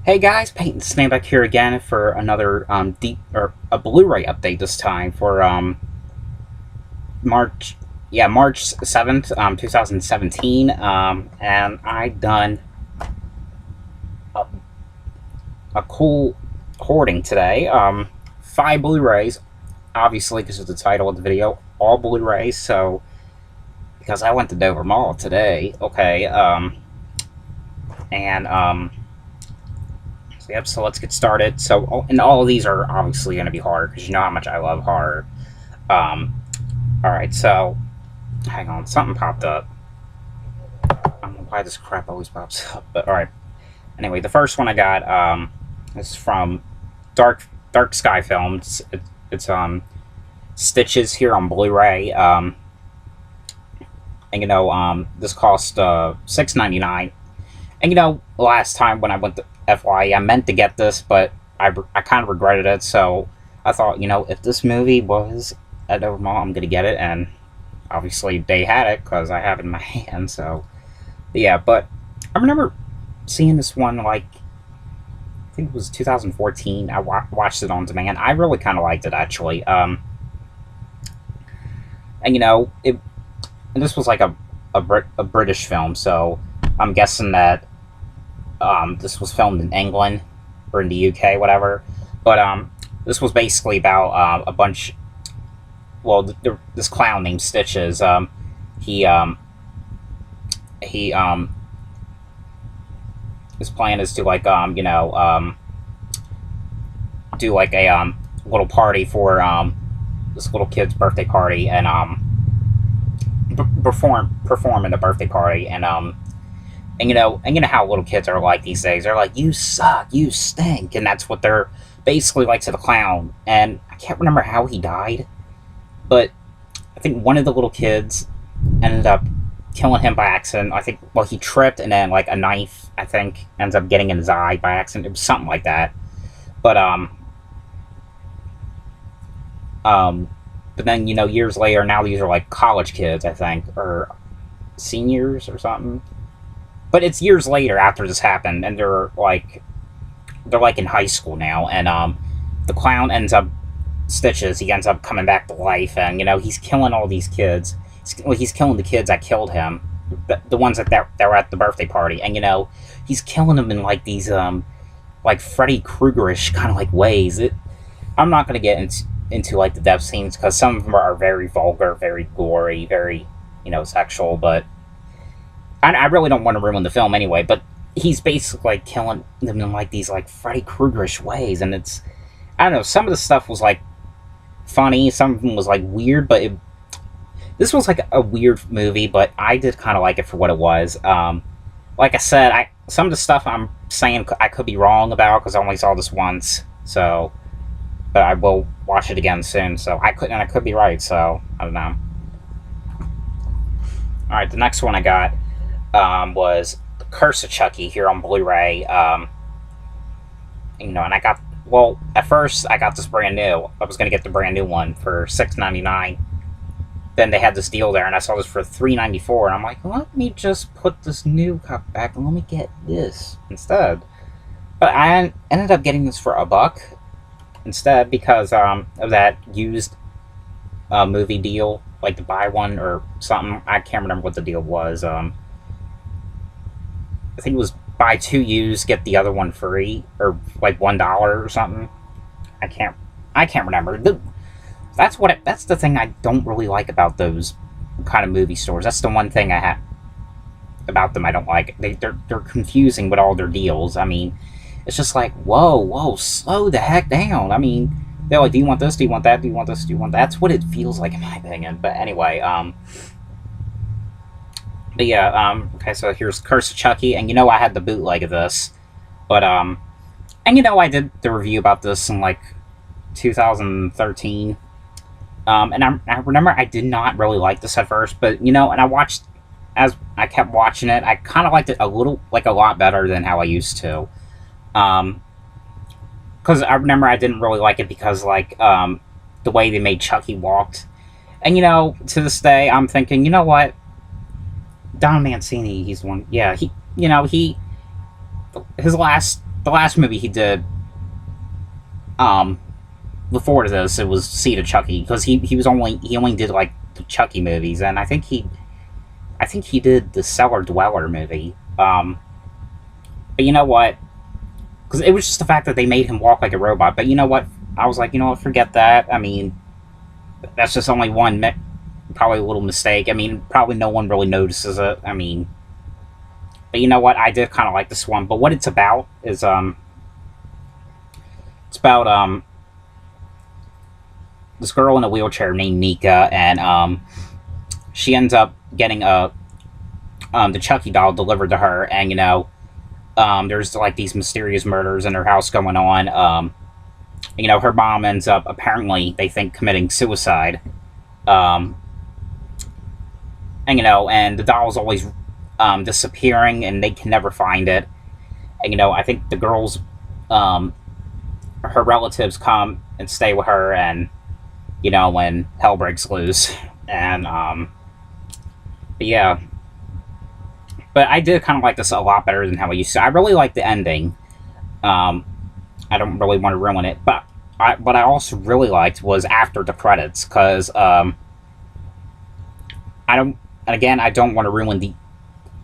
Hey guys, Peyton Snake back here again for another a Blu-ray update this time for March, March 7th, 2017. And I done a, a cool hoarding today. 5 Blu-rays, obviously because of the title of the video, all Blu-rays. So because I went to Dover Mall today, okay, Yep, so let's get started. So, and all of these are obviously going to be horror, because you know how much I love horror. Alright, so, hang on, something popped up. I don't know why this crap always pops up, but alright. Anyway, the first one I got, is from Dark Sky Films. It's Stitches here on Blu-ray. And you know, this cost $6.99. And you know, last time when I went to FYE, I meant to get this, but I kind of regretted it, so I thought, you know, if this movie was at Dover Mall, I'm going to get it, and obviously they had it, because I have it in my hand, so, yeah, but I remember seeing this one, like, I think it was 2014, I watched it on demand. I really kind of liked it, actually, and, you know, and this was like a British film, so I'm guessing that this was filmed in England or in the UK, whatever. But this was basically about a bunch. Well, this clown named Stitches. His plan is to like you know do like a little party for this little kid's birthday party, and perform in the birthday party, and you know how little kids are like these days. They're like, "You suck, you stink," and that's what they're basically like to the clown. And I can't remember how he died, but I think one of the little kids ended up killing him by accident. I think, well, he tripped, and then like a knife, I think, ends up getting in his eye by accident. It was something like that. But then, you know, years later, now these are like college kids, I think, or seniors or something. But it's years later after this happened, and they're like in high school now, and the clown ends up, Stitches, he ends up coming back to life, and you know, he's killing all these kids. He's killing the kids that killed him, the ones that were at the birthday party, and you know, he's killing them in like these like Freddy Kruegerish kind of like ways. I'm not gonna get into like the death scenes, because some of them are very vulgar, very gory, very, you know, sexual, but I really don't want to ruin the film anyway, but he's basically like killing them in like these like Freddy Kruegerish ways, and it's, I don't know, some of the stuff was like funny, some of them was like weird, but this was like a weird movie, but I did kind of like it for what it was. Like I said, some of the stuff I'm saying I could be wrong about, because I only saw this once, so, but I will watch it again soon, so I could be right, so I don't know. Alright, the next one I got was The Curse of Chucky here on Blu-ray. You know, and I got, well, at first I got this brand new. I was going to get the brand new one for $6.99. Then they had this deal there, and I saw this for $3.94, and I'm like, let me just put this new cup back and let me get this instead. But I ended up getting this for $1 instead, because of that used movie deal, like to buy one or something. I can't remember what the deal was. I think it was buy 2 used, get the other one free, or like $1 or something. I can't remember. That's the thing I don't really like about those kind of movie stores. That's the one thing I have about them I don't like. They're confusing with all their deals. I mean, it's just like, whoa, slow the heck down. I mean, they're like, do you want this? Do you want that? Do you want this? Do you want that? That's what it feels like, in my opinion. But anyway, but yeah, okay, so here's Curse of Chucky, and you know, I had the bootleg of this, but, and you know, I did the review about this in, like, 2013, and I remember I did not really like this at first, but, you know, and as I kept watching it, I kind of liked it a lot better than how I used to, because I remember I didn't really like it because, like, the way they made Chucky walked, and, you know, to this day, I'm thinking, you know what, Don Mancini, he's the one, yeah, he, you know, his last the last movie he did, before this, it was Seed of Chucky, because he only did like the Chucky movies, and I think he did the Cellar Dweller movie. But you know what? Because it was just the fact that they made him walk like a robot. But you know what? I was like, you know what? Forget that. I mean, that's just only one, probably a little mistake. I mean, probably no one really notices it. I mean, but you know what? I did kind of like this one. But what it's about is, it's about, this girl in a wheelchair named Nika, and, she ends up getting the Chucky doll delivered to her, and, you know, there's, like, these mysterious murders in her house going on. You know, her mom ends up, apparently, they think, committing suicide. And, you know, and the doll's always disappearing, and they can never find it. And, you know, I think the girl's, her relatives come and stay with her, and, you know, when hell breaks loose. And, but yeah. But I did kind of like this a lot better than how I used to. I really like the ending. I don't really want to ruin it, but what I also really liked was after the credits, because I don't want to ruin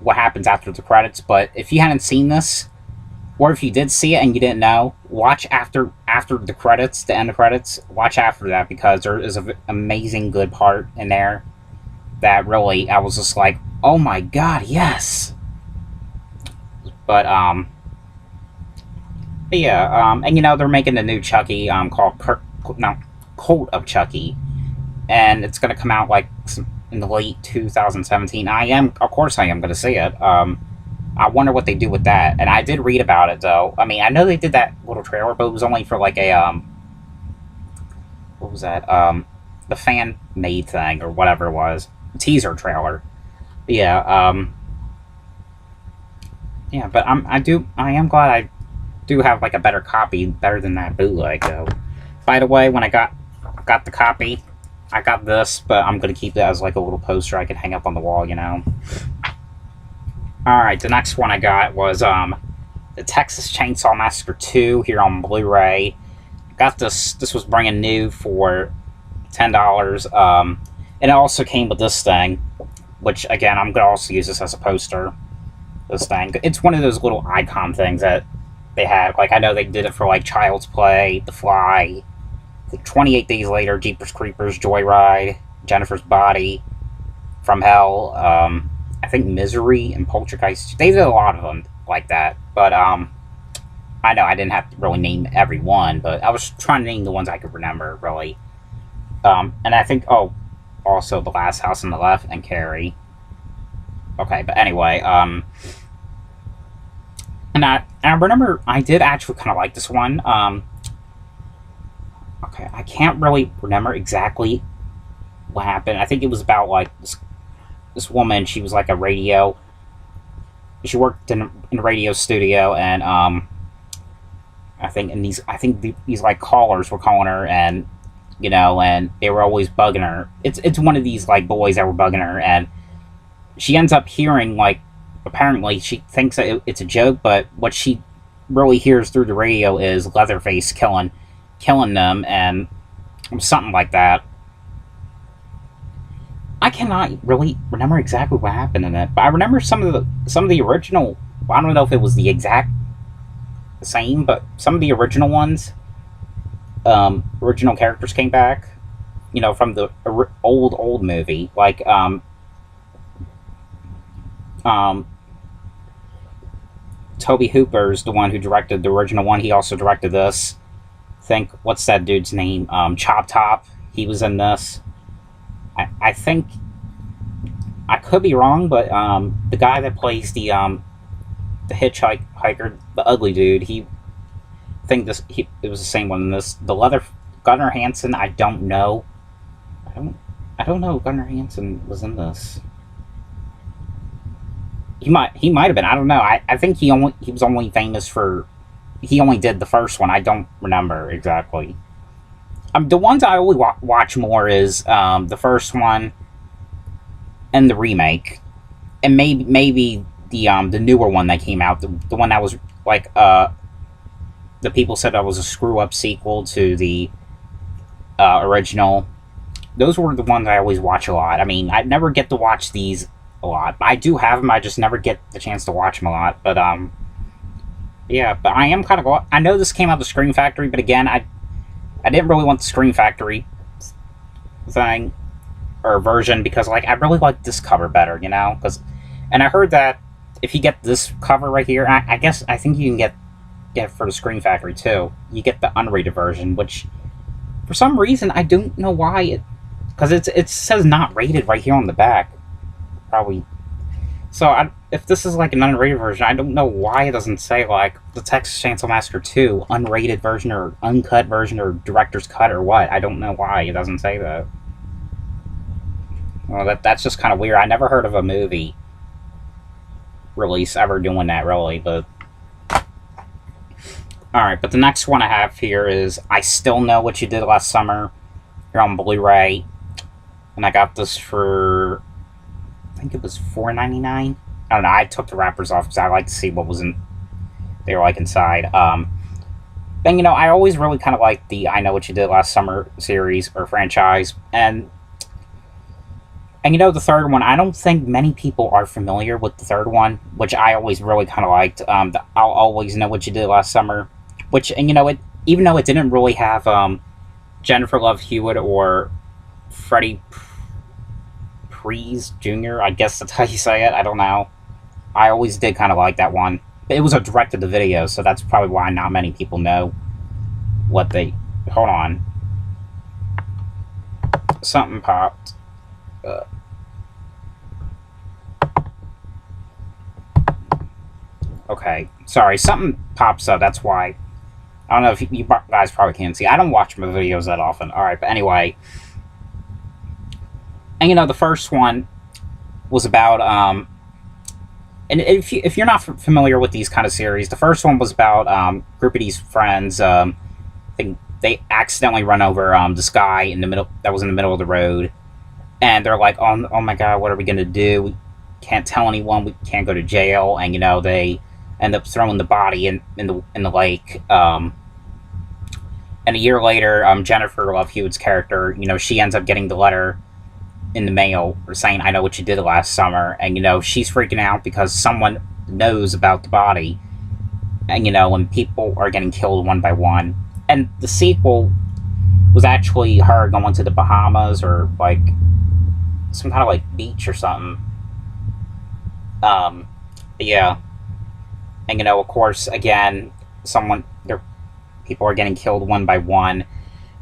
what happens after the credits, but if you hadn't seen this, or if you did see it and you didn't know, watch after the credits, the end of credits, watch after that, because there is an amazing good part in there that really, I was just like, oh my god, yes! But, yeah, and you know, they're making a new Chucky, called Cult of Chucky, and it's gonna come out, like, in the late 2017. Of course I am gonna see it. I wonder what they do with that, and I did read about it, though. I mean, I know they did that little trailer, but it was only for, like, a, what was that, the fan-made thing, or whatever it was, teaser trailer. Yeah, yeah, but I am glad I do have, like, a better copy, better than that bootleg, though. By the way, when I got the copy, I got this, but I'm gonna keep it as, like, a little poster I can hang up on the wall, you know? Alright, the next one I got was, the Texas Chainsaw Massacre 2 here on Blu-ray. Got this was brand new for $10, and it also came with this thing, which, again, I'm gonna also use this as a poster. This thing. It's one of those little icon things that they have. Like, I know they did it for, like, Child's Play, The Fly, 28 Days Later, Jeepers Creepers, Joyride, Jennifer's Body, From Hell, I think Misery and Poltergeist. They did a lot of them like that. But, I know I didn't have to really name every one, but I was trying to name the ones I could remember, really. And I think, also The Last House on the Left and Carrie. Okay, but anyway, and I remember I did actually kind of like this one. Okay, I can't really remember exactly what happened. I think it was about, like, this woman. She was like a radio. She worked in a radio studio, and I think these like callers were calling her, and you know, and they were always bugging her. It's one of these, like, boys that were bugging her, and she ends up hearing, like, apparently she thinks that it's a joke, but what she really hears through the radio is Leatherface killing them, and something like that. I cannot really remember exactly what happened in it, but I remember some of the original. I don't know if it was the exact same, but some of the original ones, original characters came back, you know, from the old movie, like Toby Hooper's the one who directed the original one. He also directed this. What's that dude's name? Chop Top. He was in this. I think, I could be wrong, but the guy that plays the hitchhiker, the ugly dude, it was the same one in this. Gunnar Hansen, I don't know. I don't know if Gunnar Hansen was in this. He might have been. I don't know. I think he was only famous for, he only did the first one. I don't remember exactly. The ones I always watch more is the first one and the remake, and maybe the newer one that came out, the one that was like the people said that was a screw-up sequel to the original. Those were the ones I always watch a lot. I mean, I never get to watch these a lot. I do have them, I just never get the chance to watch them a lot. But, yeah, but I am kind of... I know this came out of the Scream Factory, but again, I didn't really want the Scream Factory thing, or version, because, like, I really like this cover better, you know? And I heard that if you get this cover right here, I think you can get it for the Scream Factory, too. You get the unrated version, which, for some reason, I don't know why because it says not rated right here on the back. Probably. So, if this is like an unrated version, I don't know why it doesn't say, like, the Texas Chainsaw Massacre 2 unrated version, or uncut version, or director's cut, or what. I don't know why it doesn't say that. Well, that's just kind of weird. I never heard of a movie release ever doing that, really, but... Alright, but the next one I have here is I Still Know What You Did Last Summer, here on Blu-ray. And I got this for... I think it was $4.99. I don't know, I took the wrappers off because I like to see what was they were like inside. And, you know, I always really kind of liked the I Know What You Did Last Summer series, or franchise. And, you know, the third one, I don't think many people are familiar with the third one, which I always really kind of liked. I'll Always Know What You Did Last Summer. Which, and, you know, even though it didn't really have Jennifer Love Hewitt or Freddie Pries Jr., I guess that's how you say it, I don't know. I always did kind of like that one. It was a direct-to-the-video, so that's probably why not many people know what they... Hold on. Something popped. Okay, sorry, something pops up, that's why. I don't know if you guys probably can't see. I don't watch my videos that often. Alright, but anyway. And, you know, the first one was about, and if you're not familiar with these kind of series, the first one was about a group of these friends. I think they accidentally run over this guy in the middle that was in the middle of the road, and they're like, oh my god, what are we gonna do? We can't tell anyone. We can't go to jail. And, you know, they end up throwing the body in the lake. And a year later, Jennifer Love Hewitt's character, you know, she ends up getting the letter in the mail saying, I know what you did last summer. And, you know, she's freaking out because someone knows about the body. And, you know, when people are getting killed one by one. And the sequel was actually her going to the Bahamas, or, like, some kind of, like, beach or something. Yeah. And, you know, of course, again, people are getting killed one by one.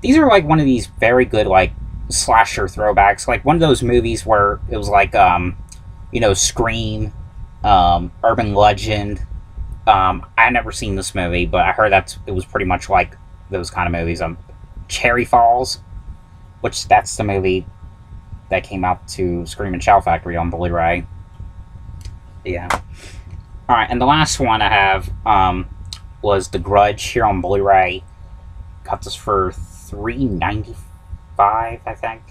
These are, like, one of these very good, like, slasher throwbacks. Like, one of those movies where it was, like, you know, Scream, Urban Legend. I never seen this movie, but I heard it was pretty much like those kind of movies. Cherry Falls, which that's the movie that came out to Scream and Shout Factory on Blu-ray. Yeah. Alright, and the last one I have was The Grudge here on Blu-ray. Got this for $3.95, I think.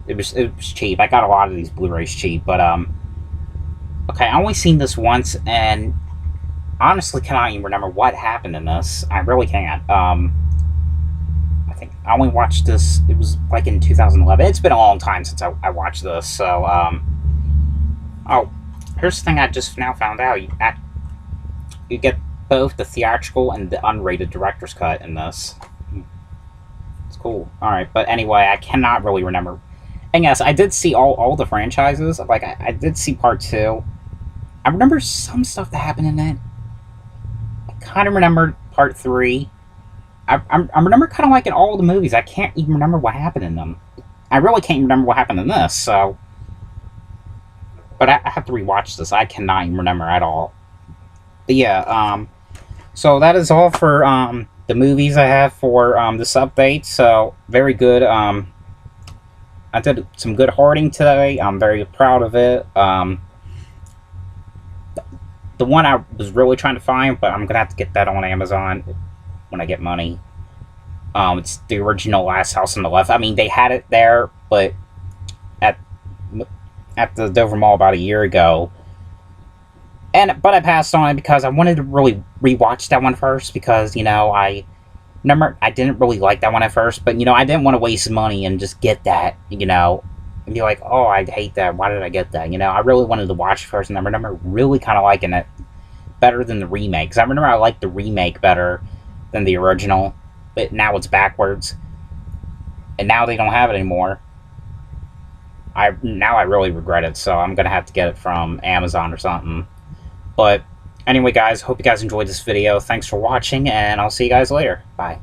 It was cheap. I got a lot of these Blu-rays cheap, but okay, I only seen this once, and honestly cannot even remember what happened in this. I really can't. I think I only watched this, it was like in 2011. It's been a long time since I watched this, so oh, here's the thing I just now found out. You get both the theatrical and the unrated director's cut in this. It's cool. Alright, but anyway, I cannot really remember. And yes, I did see all the franchises. Like, I did see part 2. I remember some stuff that happened in it. I kind of remember part 3. I remember kind of liking all the movies. I can't even remember what happened in them. I really can't remember what happened in this, so... But I have to rewatch this. I cannot even remember at all. But yeah, so that is all for the movies I have for this update. So, very good. I did some good hoarding today. I'm very proud of it. The one I was really trying to find, but I'm going to have to get that on Amazon when I get money. It's the original Last House on the Left. I mean, they had it there, but at the Dover Mall about a year ago, But I passed on it because I wanted to really rewatch that one first, because, you know, I didn't really like that one at first, but, you know, I didn't want to waste money and just get that, you know, and be like, oh, I hate that, why did I get that? You know, I really wanted to watch it first, and I remember really kind of liking it better than the remake, because I remember I liked the remake better than the original, but now it's backwards, and now they don't have it anymore. Now I really regret it, so I'm gonna have to get it from Amazon or something. But anyway, guys, hope you guys enjoyed this video. Thanks for watching, and I'll see you guys later. Bye.